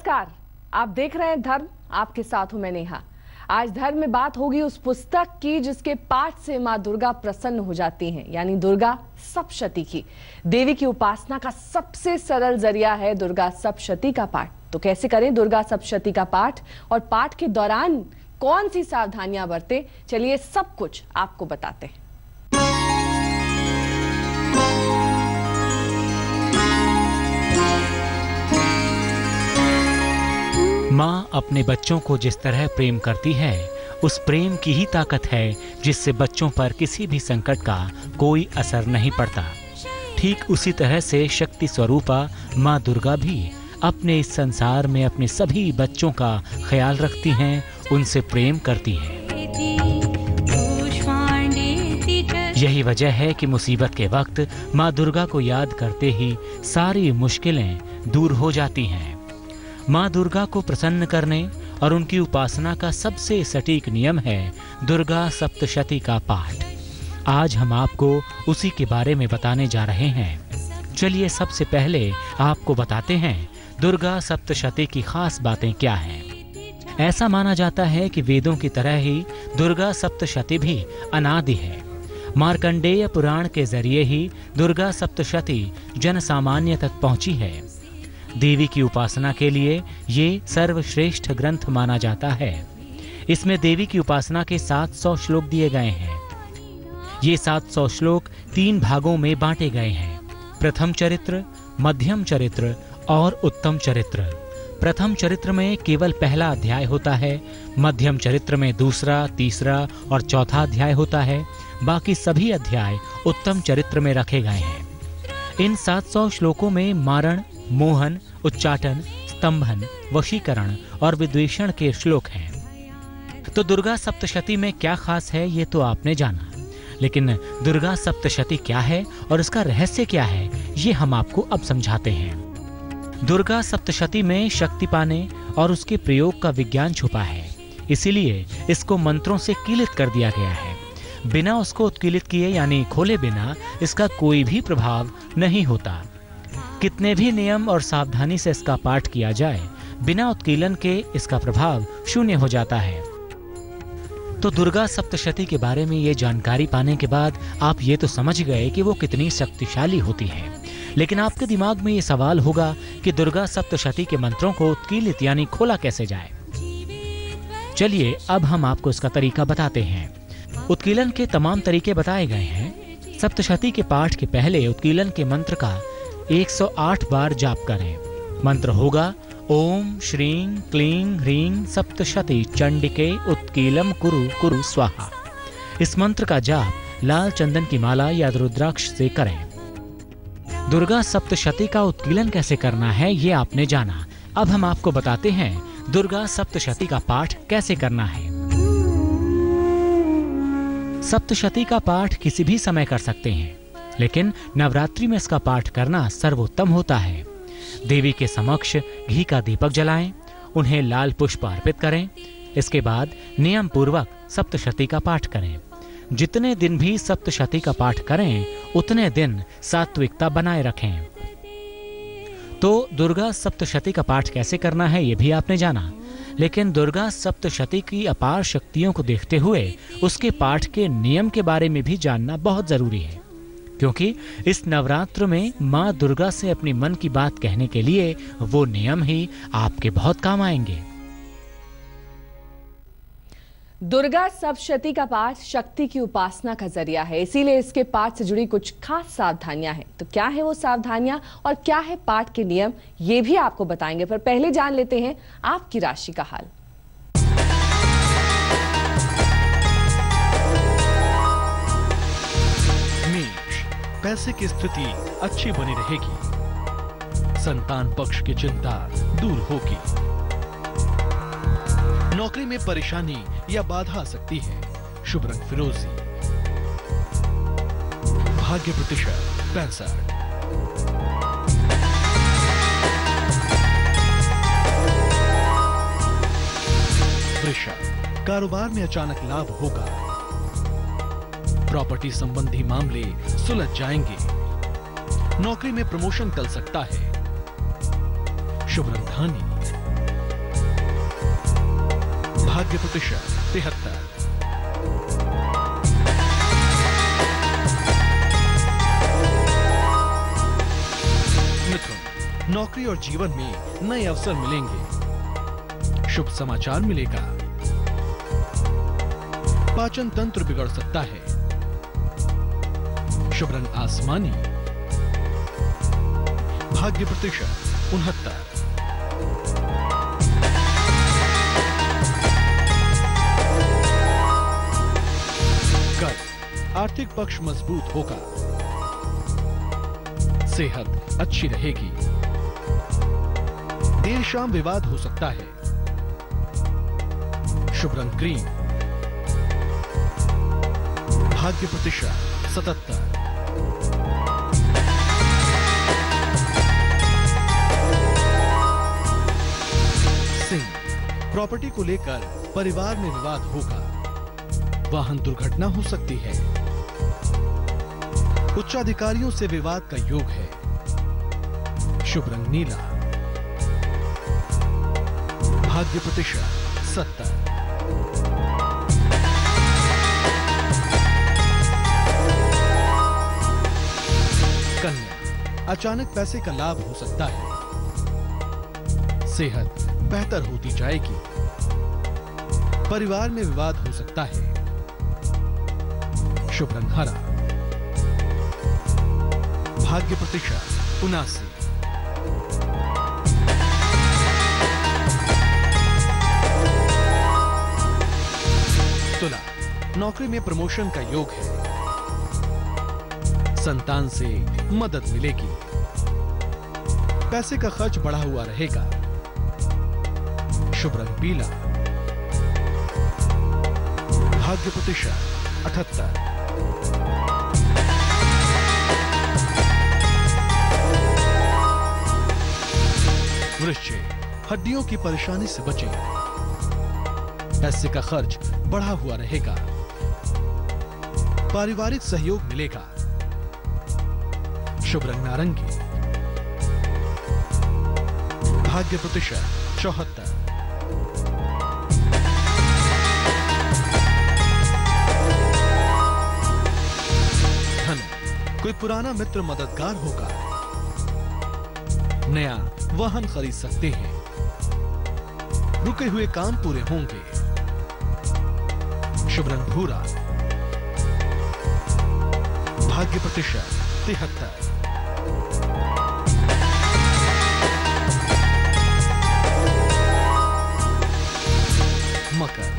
नमस्कार, आप देख रहे हैं धर्म, आपके साथ हूं मैं नेहा। आज धर्म में बात होगी उस पुस्तक की जिसके पाठ से माँ दुर्गा प्रसन्न हो जाती हैं, यानी दुर्गा सप्तशती की। देवी की उपासना का सबसे सरल जरिया है दुर्गा सप्तशती का पाठ। तो कैसे करें दुर्गा सप्तशती का पाठ और पाठ के दौरान कौन सी सावधानियां बरतें, चलिए सब कुछ आपको बताते हैं। माँ अपने बच्चों को जिस तरह प्रेम करती है, उस प्रेम की ही ताकत है जिससे बच्चों पर किसी भी संकट का कोई असर नहीं पड़ता। ठीक उसी तरह से शक्ति स्वरूपा माँ दुर्गा भी अपने इस संसार में अपने सभी बच्चों का ख्याल रखती हैं, उनसे प्रेम करती हैं। यही वजह है कि मुसीबत के वक्त माँ दुर्गा को याद करते ही सारी मुश्किलें दूर हो जाती हैं। माँ दुर्गा को प्रसन्न करने और उनकी उपासना का सबसे सटीक नियम है दुर्गा सप्तशती का पाठ। आज हम आपको उसी के बारे में बताने जा रहे हैं। चलिए सबसे पहले आपको बताते हैं दुर्गा सप्तशती की खास बातें क्या हैं। ऐसा माना जाता है कि वेदों की तरह ही दुर्गा सप्तशती भी अनादि है। मार्कंडेय पुराण के जरिए ही दुर्गा सप्तशती जन सामान्य तक पहुंची है। देवी की उपासना के लिए ये सर्वश्रेष्ठ ग्रंथ माना जाता है। इसमें देवी की उपासना के 700 श्लोक दिए गए हैं। ये 700 श्लोक 3 भागों में बांटे गए हैं: प्रथम चरित्र, मध्यम चरित्र और उत्तम चरित्र। प्रथम चरित्र में केवल पहला अध्याय होता है, मध्यम चरित्र में दूसरा, तीसरा और चौथा अध्याय होता है। बाकी सभी अध्याय उत्तम चरित्र में रखे गए हैं। इन 700 श्लोकों में मारण, मोहन, उच्चाटन, स्तंभन, वशीकरण और विद्वेषण के श्लोक हैं। तो दुर्गा सप्तशती में क्या खास है ये तो आपने जाना, लेकिन दुर्गा सप्तशती क्या है और इसका रहस्य क्या है ये हम आपको अब समझाते हैं। दुर्गा सप्तशती में शक्ति पाने और उसके प्रयोग का विज्ञान छुपा है, इसीलिए इसको मंत्रों से कीलित कर दिया गया है। बिना उसको उत्कीलित किए यानी खोले बिना इसका कोई भी प्रभाव नहीं होता। कितने भी नियम और सावधानी से इसका पाठ किया जाए, बिना उत्कीलन के इसका प्रभाव शून्य हो जाता है। तो दुर्गा सप्तशती के बारे में ये जानकारी पाने के बाद आप ये तो समझ गए कि वो कितनी शक्तिशाली होती है। लेकिन आपके दिमाग में ये सवाल होगा कि दुर्गा सप्तशती के मंत्रों को उत्कीलित यानी खोला कैसे जाए। चलिए अब हम आपको इसका तरीका बताते हैं। उत्कीलन के तमाम तरीके बताए गए हैं। सप्तशती के पाठ के पहले उत्कीलन के मंत्र का 108 बार जाप करें। मंत्र होगा ओम श्रीं क्लीं ह्रीं सप्तशती चंडिके उत्कीलम कुरु कुरु स्वाहा। इस मंत्र का जाप लाल चंदन की माला या रुद्राक्ष से करें। दुर्गा सप्तशती का उत्कीलन कैसे करना है ये आपने जाना। अब हम आपको बताते हैं दुर्गा सप्तशती का पाठ कैसे करना है। सप्तशती का पाठ किसी भी समय कर सकते हैं, लेकिन नवरात्रि में इसका पाठ करना सर्वोत्तम होता है। देवी के समक्ष घी का दीपक जलाएं, उन्हें लाल पुष्प अर्पित करें। इसके बाद नियम पूर्वक सप्तशती का पाठ करें। जितने दिन भी सप्तशती का पाठ करें, उतने दिन सात्विकता बनाए रखें। तो दुर्गा सप्तशती का पाठ कैसे करना है ये भी आपने जाना, लेकिन दुर्गा सप्तशती की अपार शक्तियों को देखते हुए उसके पाठ के नियम के बारे में भी जानना बहुत जरूरी है, क्योंकि इस नवरात्र में माँ दुर्गा से अपनी मन की बात कहने के लिए वो नियम ही आपके बहुत काम आएंगे। दुर्गा सप्तशती का पाठ शक्ति की उपासना का जरिया है, इसीलिए इसके पाठ से जुड़ी कुछ खास सावधानियां हैं। तो क्या है वो सावधानियां और क्या है पाठ के नियम, ये भी आपको बताएंगे। पर पहले जान लेते हैं आपकी राशि का हाल। पैसे की स्थिति अच्छी बनी रहेगी। संतान पक्ष की चिंता दूर होगी। नौकरी में परेशानी या बाधा आ सकती है। शुभ रंग फिरोजी। भाग्य प्रतिशत 65। वृषभ, कारोबार में अचानक लाभ होगा। प्रॉपर्टी संबंधी मामले सुलझ जाएंगे। नौकरी में प्रमोशन चल सकता है। शुभ रंग धानी। भाग्य प्रतिशत 73। मिथुन, नौकरी और जीवन में नए अवसर मिलेंगे। शुभ समाचार मिलेगा। पाचन तंत्र बिगड़ सकता है। शुभ रंग आसमानी। भाग्य प्रतिशत 69। कल आर्थिक पक्ष मजबूत होगा। सेहत अच्छी रहेगी। देर शाम विवाद हो सकता है। शुभ रंग क्रीम। भाग्य प्रतिशत 77। सिंह, प्रॉपर्टी को लेकर परिवार में विवाद होगा। वाहन दुर्घटना हो सकती है। उच्चाधिकारियों से विवाद का योग है। शुभ रंग नीला। भाग्य प्रतिशत 70। कन्या, अचानक पैसे का लाभ हो सकता है। सेहत बेहतर होती जाएगी। परिवार में विवाद हो सकता है। शुभ रंग हरा। भाग्य प्रतिशत 79। तुला, नौकरी में प्रमोशन का योग है। संतान से मदद मिलेगी। पैसे का खर्च बढ़ा हुआ रहेगा। शुभ रंग पीला। भाग्य प्रतिशत 78। वृश्चिक, हड्डियों की परेशानी से बचें। पैसे का खर्च बढ़ा हुआ रहेगा। पारिवारिक सहयोग मिलेगा। शुभ रंग नारंगी। भाग्य प्रतिशत 74। धन, कोई पुराना मित्र मददगार होगा। नया वाहन खरीद सकते हैं। रुके हुए काम पूरे होंगे। शुभ रंग भूरा। भाग्य प्रतिशत 73। मकर,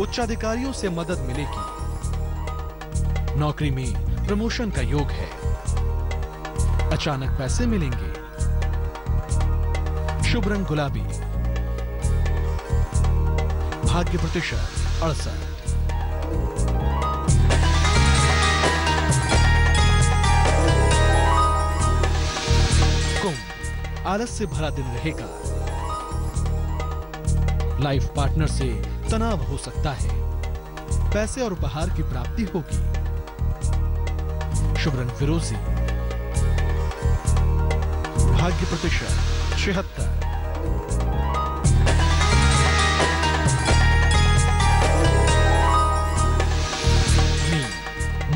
उच्चाधिकारियों से मदद मिलेगी। नौकरी में प्रमोशन का योग है। अचानक पैसे मिलेंगे। शुभ रंग गुलाबी। भाग्य प्रतिशत 68। कुंभ, आलस से भरा दिन रहेगा। लाइफ पार्टनर से तनाव हो सकता है। पैसे और उपहार की प्राप्ति होगी। शुभ रंग फिरोजी। भाग्य प्रतिशत 76। मीन,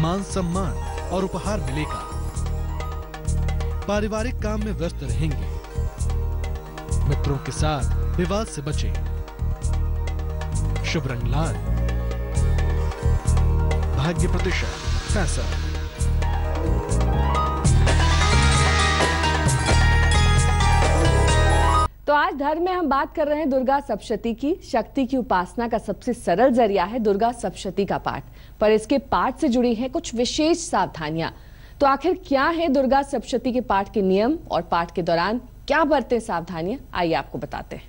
मान सम्मान और उपहार मिलेगा। पारिवारिक काम में व्यस्त रहेंगे। मित्रों के साथ विवाद से बचें। शुभ रंग लाल। भाग्य प्रतिशत 65। तो आज धर्म में हम बात कर रहे हैं दुर्गा सप्तशती की। शक्ति की उपासना का सबसे सरल जरिया है दुर्गा सप्तशती का पाठ, पर इसके पाठ से जुड़ी हैं कुछ विशेष सावधानियां। तो आखिर क्या है दुर्गा सप्तशती के पाठ के नियम और पाठ के दौरान क्या बरतें सावधानियां, आइए आपको बताते हैं।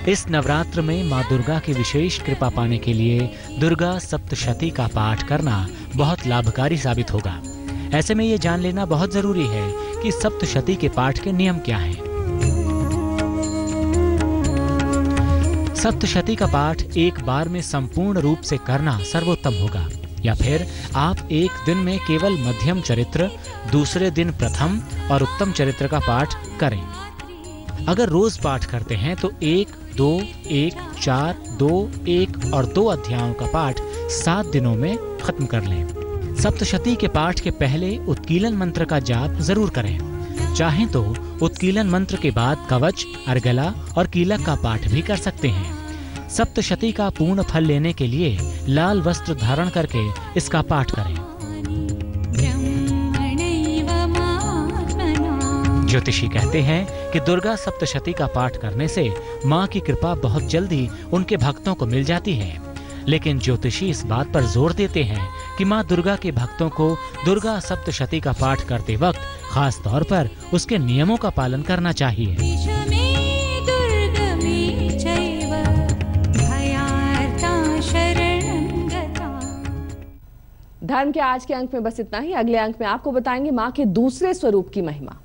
इस नवरात्र में माँ दुर्गा की विशेष कृपा पाने के लिए दुर्गा सप्तशती का पाठ करना बहुत लाभकारी साबित होगा। ऐसे में ये जान लेना बहुत जरूरी है कि सप्तशती के पाठ के नियम क्या हैं। सप्तशती का पाठ एक बार में संपूर्ण रूप से करना सर्वोत्तम होगा। या फिर आप एक दिन में केवल मध्यम चरित्र, दूसरे दिन प्रथम और उत्तम चरित्र का पाठ करें। अगर रोज पाठ करते हैं तो 1, 2, 1, 4, 2, 1 और 2 अध्यायों का पाठ 7 दिनों में खत्म कर लें। सप्तशती के पाठ के पहले उत्कीलन मंत्र का जाप जरूर करें। चाहें तो उत्कीलन मंत्र के बाद कवच, अर्गला और कीलक का पाठ भी कर सकते हैं। सप्तशती का पूर्ण फल लेने के लिए लाल वस्त्र धारण करके इसका पाठ करें। ज्योतिषी कहते हैं कि दुर्गा सप्तशती का पाठ करने से माँ की कृपा बहुत जल्दी उनके भक्तों को मिल जाती है। लेकिन ज्योतिषी इस बात पर जोर देते हैं कि माँ दुर्गा के भक्तों को दुर्गा सप्तशती का पाठ करते वक्त खास तौर पर उसके नियमों का पालन करना चाहिए। धर्म के आज के अंक में बस इतना ही। अगले अंक में आपको बताएंगे माँ के दूसरे स्वरूप की महिमा।